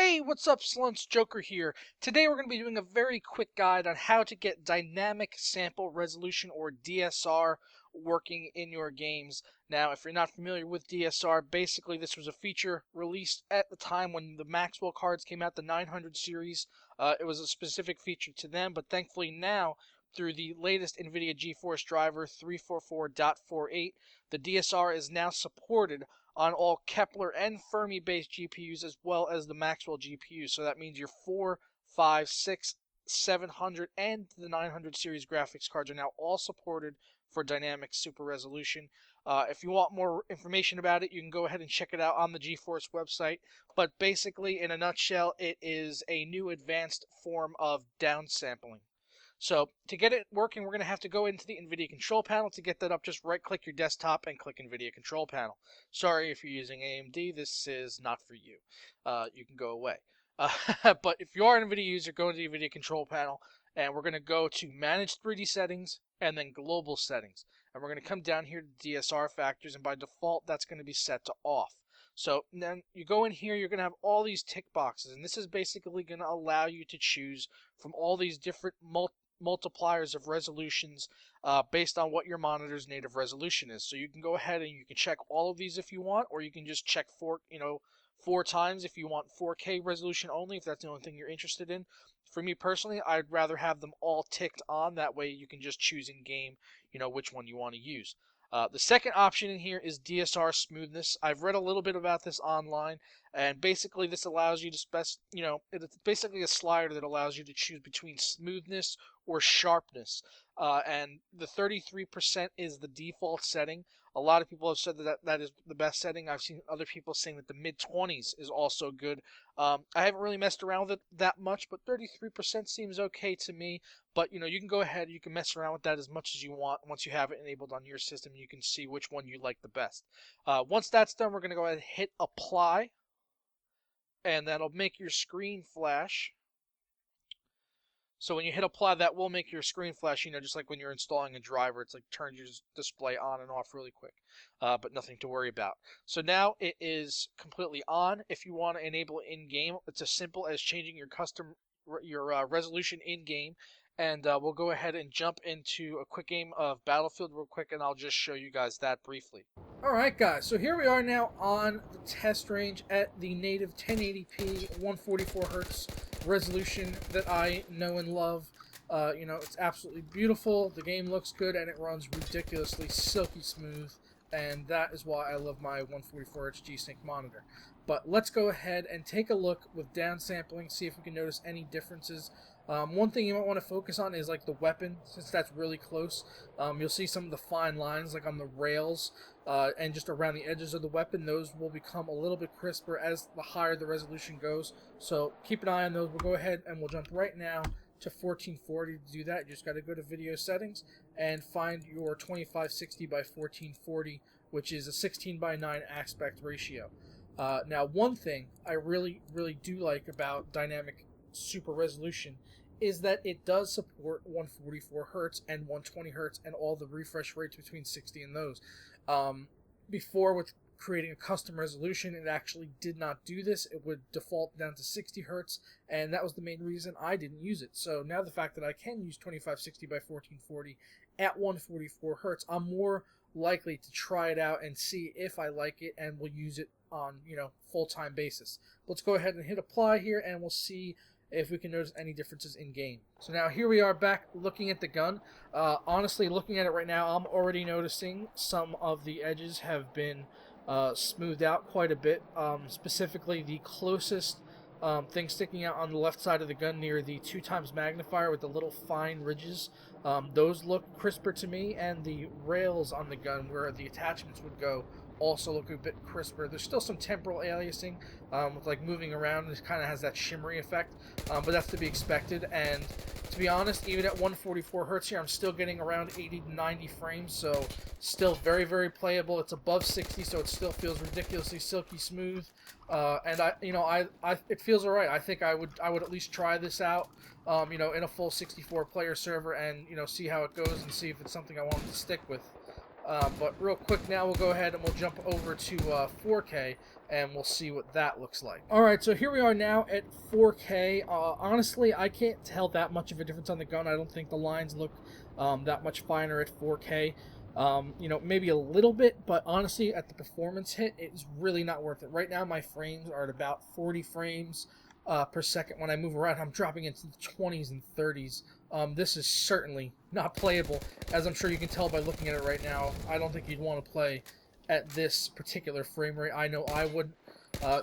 Hey, what's up, Slunts? Joker here. Today we're going to be doing a very quick guide on how to get dynamic sample resolution, or DSR, working in your games. Now, if you're not familiar with DSR, basically this was a feature released at the time when the Maxwell cards came out, the 900 series. It was a specific feature to them, but thankfully now, through the latest Nvidia Geforce driver 344.48, the DSR is now supported on all Kepler and Fermi-based GPUs, as well as the Maxwell GPUs. So that means your 4, 5, 6, 700, and the 900 series graphics cards are now all supported for dynamic super resolution. If you want more information about it, you can go ahead and check it out on the GeForce website. But basically, in a nutshell, it is a new advanced form of downsampling. So to get it working, we're going to have to go into the Nvidia Control Panel. To get that up, just right-click your desktop and click Nvidia Control Panel. Sorry if you're using AMD, this is not for you. You can go away. But if you are an NVIDIA user, go to the NVIDIA Control Panel, and we're going to go to Manage 3D Settings, and then Global Settings. And we're going to come down here to Dsr Factors, and by default, that's going to be set to Off. So then you go in here, you're going to have all these tick boxes, and this is basically going to allow you to choose from all these different multipliers of resolutions based on what your monitor's native resolution is. So you can go ahead and you can check all of these if you want, or you can just check four times if you want 4K resolution only, if that's the only thing you're interested in. For me personally, I'd rather have them all ticked on. That way you can just choose in game, which one you want to use. The second option in here is DSR smoothness. I've read a little bit about this online, and basically this allows you to it's basically a slider that allows you to choose between smoothness or sharpness. And the 33% is the default setting. A lot of people have said that is the best setting. I've seen other people saying that the mid-20s is also good. I haven't really messed around with it that much, but 33% seems okay to me. But you can go ahead, you can mess around with that as much as you want. Once you have it enabled on your system, you can see which one you like the best. Once that's done, we're going to go ahead and hit apply, and that'll make your screen flash. So when you hit apply, that will make your screen flash, just like when you're installing a driver. It's like turns your display on and off really quick, but nothing to worry about. So now it is completely on. If you want to enable it in-game, it's as simple as changing your resolution in-game. And we'll go ahead and jump into a quick game of Battlefield real quick, and I'll just show you guys that briefly. Alright guys, so here we are now on the test range at the native 1080p 144Hz resolution that I know and love. It's absolutely beautiful, the game looks good, and it runs ridiculously silky smooth, and that is why I love my 144Hz G-Sync monitor. But let's go ahead and take a look with downsampling, see if we can notice any differences. One thing you might want to focus on is like the weapon, since that's really close. You'll see some of the fine lines like on the rails and just around the edges of the weapon. Those will become a little bit crisper as the higher the resolution goes. So keep an eye on those. We'll go ahead and we'll jump right now to 1440 to do that. You just got to go to video settings and find your 2560 by 1440, which is a 16:9 aspect ratio. Now, one thing I really do like about dynamic super resolution is that it does support 144 Hz and 120 Hz and all the refresh rates between 60 and those. Before, with creating a custom resolution, it actually did not do this. It would default down to 60 Hz, and that was the main reason I didn't use it. So now the fact that I can use 2560 by 1440 at 144 Hz, I'm more likely to try it out and see if I like it, and will use it on full-time basis. Let's go ahead and hit apply here, and we'll see if we can notice any differences in game. So now here we are back looking at the gun. Honestly, looking at it right now, I'm already noticing some of the edges have been smoothed out quite a bit. Specifically, the closest thing sticking out on the left side of the gun near the 2x magnifier with the little fine ridges, those look crisper to me, and the rails on the gun where the attachments would go also look a bit crisper. There's still some temporal aliasing with like moving around. It kind of has that shimmery effect, but that's to be expected. And to be honest, even at 144 Hz here, I'm still getting around 80 to 90 frames, so still very playable. It's above 60, so it still feels ridiculously silky smooth. And it feels alright. I think I would at least try this out, in a full 64 player server, and see how it goes and see if it's something I want to stick with. But real quick now, we'll go ahead and we'll jump over to 4K. and we'll see what that looks like. Alright, so here we are now at 4K. Honestly, I can't tell that much of a difference on the gun. I don't think the lines look that much finer at 4K. You know, maybe a little bit, but honestly, at the performance hit, it's really not worth it. Right now, my frames are at about 40 frames per second. When I move around, I'm dropping into the 20s and 30s. This is certainly not playable, as I'm sure you can tell by looking at it right now. I don't think you'd want to play at this particular frame rate. I know I would.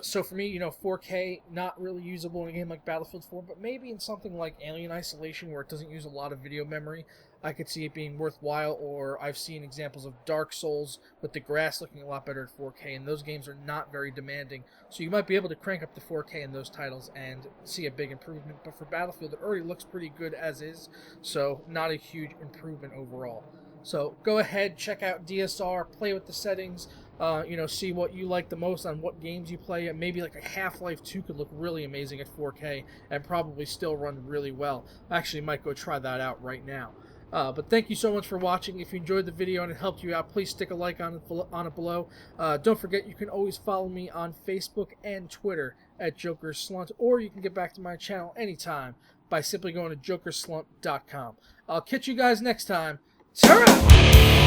So for me, you know, 4K, not really usable in a game like Battlefield 4, but maybe in something like Alien Isolation, where it doesn't use a lot of video memory, I could see it being worthwhile. Or I've seen examples of Dark Souls with the grass looking a lot better at 4K, and those games are not very demanding. So you might be able to crank up to 4K in those titles and see a big improvement. But for Battlefield, it already looks pretty good as is, so not a huge improvement overall. So go ahead, check out DSR, play with the settings, you know, see what you like the most on what games you play. And maybe like a Half-Life 2 could look really amazing at 4K and probably still run really well. I actually might go try that out right now. But thank you so much for watching. If you enjoyed the video and it helped you out, please stick a like on it below. Don't forget, you can always follow me on Facebook and Twitter at JokerSlunt, or you can get back to my channel anytime by simply going to jokerslunt.com. I'll catch you guys next time. Ta-ra!